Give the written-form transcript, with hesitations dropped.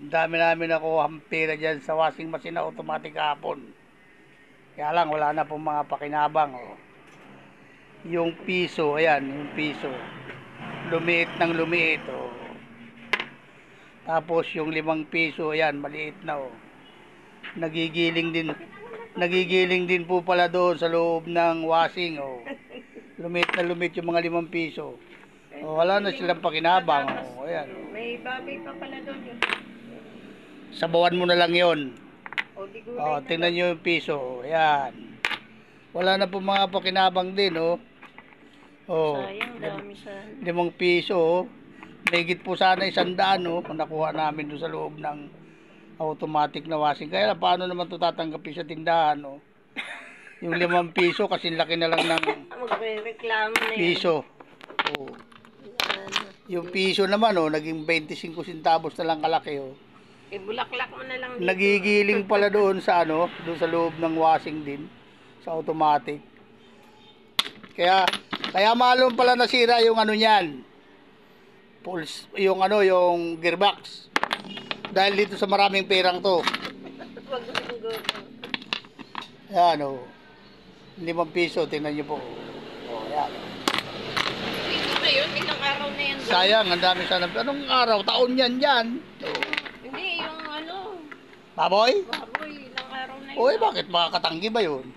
Ang dami namin nakuha ang pera dyan sa washing machine na automatic kahapon. Kaya lang, wala na pong mga pakinabang. Oh. Yung piso, ayan, yung piso. Lumiit ng lumiit. Oh. Tapos yung 5 piso, ayan, maliit na. Oh. Nagigiling din po pala doon sa loob ng washing. Oh. Lumiit na lumiit yung mga 5 piso. Oh, wala na silang pakinabang. Oh, ayan. Oh. May baboy pa pala doon. Sabawan mo na lang yon. O, di gulay Oh, na tingnan nyo yung piso. Ayan. Wala na po mga pakinabang din, oh. Oh, sayang, dami sana. 5 piso, oh. Higit po sana 100, oh. Kung nakuha namin doon sa loob ng automatic na washing. Kaya paano naman ito tatanggapin sa tindahan, oh. Yung 5 piso, kasi laki na lang ng Magre-reklamo na yan. piso. Oh. Yung piso naman, oh, naging 25 centavos na lang kalaki, oh. Bulaklak mo na lang dito. Nagigiling pala doon sa doon sa loob ng washing din, sa automatic. Kaya malum pala nasira yung niyan. Pulse, yung yung gearbox. Dahil dito sa maraming perang to. Wag mo singgo. Ayan, oh. 5 piso, tingnan niyo po. Oh, ayan. Dito na yun, ilang araw na yan. Sayang, ang dami sana. Anong araw? Taon yan dyan. Oh. Hindi, yung Baboy? baboy, ilang araw na yun. Oy, bakit makakatanggi ba yun?